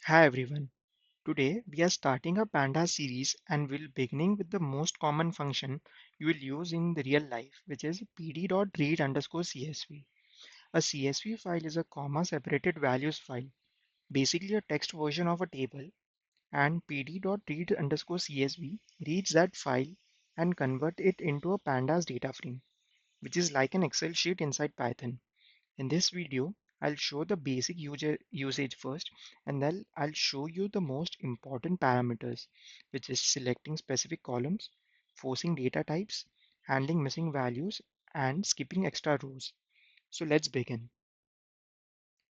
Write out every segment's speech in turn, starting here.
Hi everyone. Today we are starting a Pandas series and we'll beginning with the most common function you will use in the real life, which is pd.read_csv. A CSV file is a comma separated values file, basically a text version of a table, and pd.read_csv reads that file and convert it into a Pandas data frame, which is like an Excel sheet inside Python. In this video, I'll show the basic usage first, and then I'll show you the most important parameters, which is selecting specific columns, forcing data types, handling missing values, and skipping extra rows. So let's begin.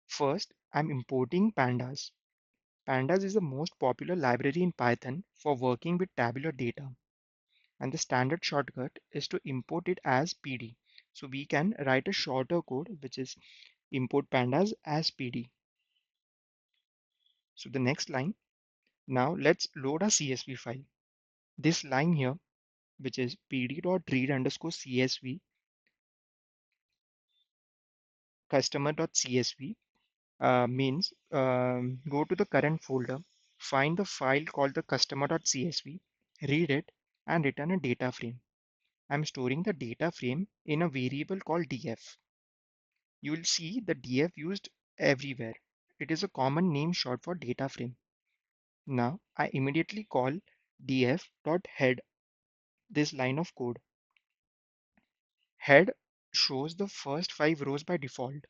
First, I'm importing Pandas. Pandas is the most popular library in Python for working with tabular data, and the standard shortcut is to import it as PD. So we can write a shorter code, which is import pandas as PD. So the next line, now let's load a CSV file. This line here, which is pd.read_csv customer.csv means go to the current folder, find the file called the customer.csv, read it, and return a data frame. I'm storing the data frame in a variable called df. You will see the df used everywhere. It is a common name short for data frame. Now I immediately call df.head this line of code. Head shows the first 5 rows by default.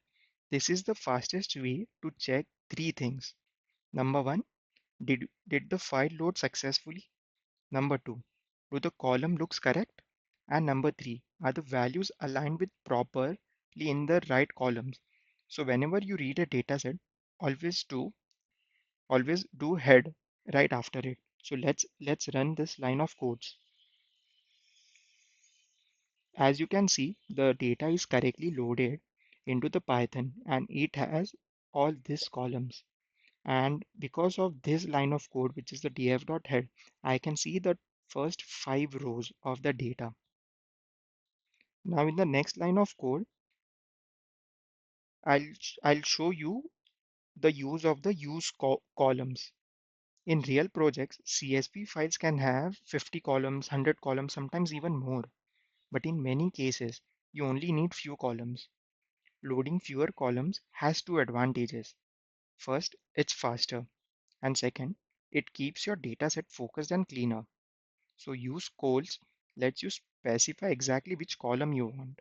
This is the fastest way to check three things. Number one, did the file load successfully? Number two, do the column looks correct? And number three, are the values aligned with properly in the right columns? So whenever you read a dataset, always do always do head right after it. So let's run this line of codes. As you can see, the data is correctly loaded into the Python and it has all these columns. And because of this line of code, which is the df.head, I can see the first 5 rows of the data. Now in the next line of code, I'll show you the use of the columns. In real projects, CSV files can have 50 columns, 100 columns, sometimes even more. But in many cases, you only need few columns. Loading fewer columns has two advantages. First, it's faster, and second, it keeps your dataset focused and cleaner. So usecols lets you specify exactly which column you want.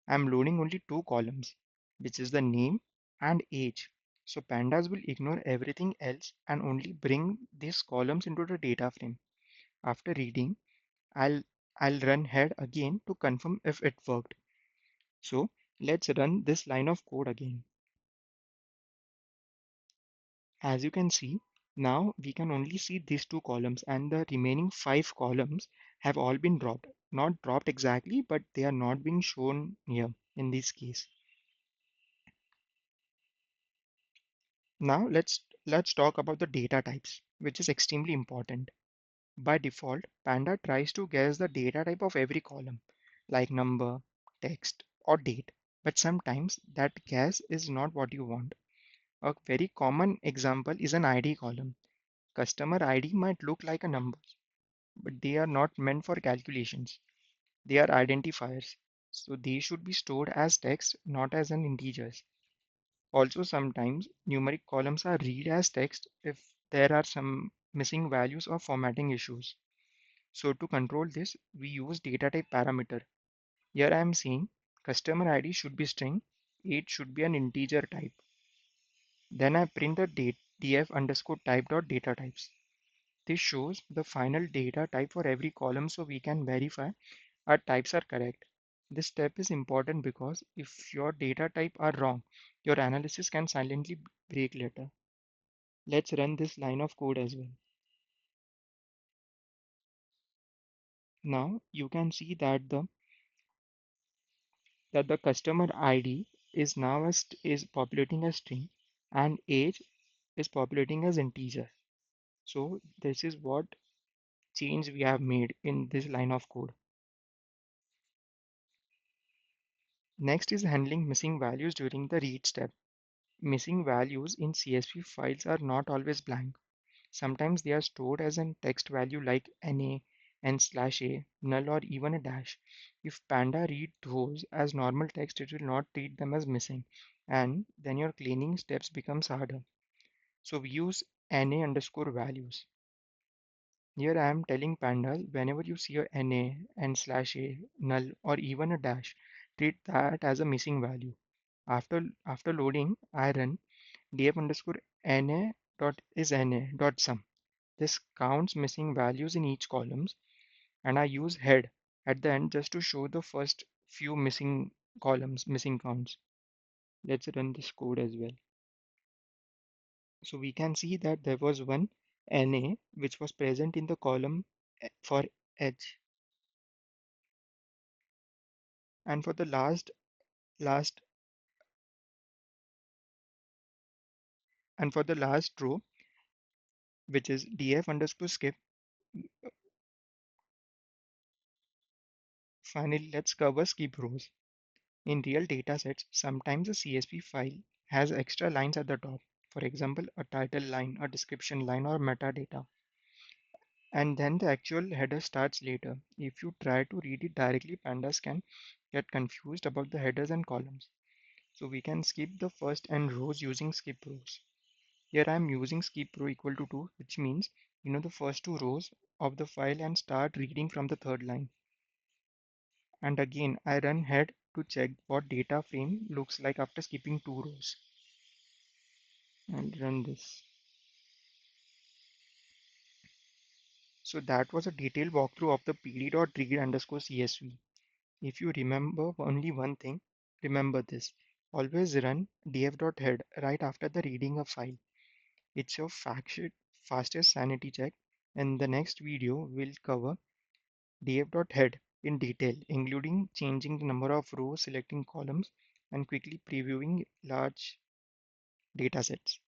I'm loading only two columns, which is the name and age. So pandas will ignore everything else and only bring these columns into the data frame. After reading, I'll I'll run head again to confirm if it worked. So let's run this line of code again. As you can see, now we can only see these two columns and the remaining 5 columns have all been dropped. Not dropped exactly, but they are not being shown here in this case. Now let's talk about the data types, which is extremely important. By default, Panda tries to guess the data type of every column, like number, text, or date. But sometimes that guess is not what you want. A very common example is an ID column. Customer ID might look like a number, but they are not meant for calculations. They are identifiers. So they should be stored as text, not as an integers. Also, sometimes numeric columns are read as text if there are some missing values or formatting issues. So to control this, we use data type parameter. Here I am saying customer ID should be string, age should be an integer type. Then I print the date df underscore type dot data types. This shows the final data type for every column so we can verify our types are correct. This step is important because if your data type are wrong, your analysis can silently break later. Let's run this line of code as well. Now you can see that the customer ID is now is populating as string and age is populating as integer. So this is what change we have made in this line of code. Next is handling missing values during the read step. Missing values in CSV files are not always blank. Sometimes they are stored as a text value like NA, N/A, null, or even a dash. If Panda reads those as normal text, it will not treat them as missing, and then your cleaning steps becomes harder. So we use NA underscore values. Here I am telling Pandas whenever you see a NA, N/A, null, or even a dash, treat that as a missing value. After loading, I run df underscore NA dot is NA dot sum. This counts missing values in each columns, and I use head at the end just to show the first few missing columns, missing counts. Let's run this code as well. So we can see that there was one NA which was present in the column for edge, and for the last last row, which is df underscore skip. Finally, let's cover skiprows. In real datasets, sometimes a CSV file has extra lines at the top. For example, a title line, a description line, or metadata. And then the actual header starts later. If you try to read it directly, pandas can get confused about the headers and columns. So we can skip the first n rows using skip rows. Here I am using skip row equal to 2, which means you know the first two rows of the file and start reading from the third line. And again, I run head to check what data frame looks like after skipping two rows. And run this. So that was a detailed walkthrough of the pd.read underscore CSV. If you remember only one thing, remember this. Always run df.head right after the reading a file. It's your fastest sanity check. And the next video will cover df.head in detail, including changing the number of rows, selecting columns, and quickly previewing large datasets.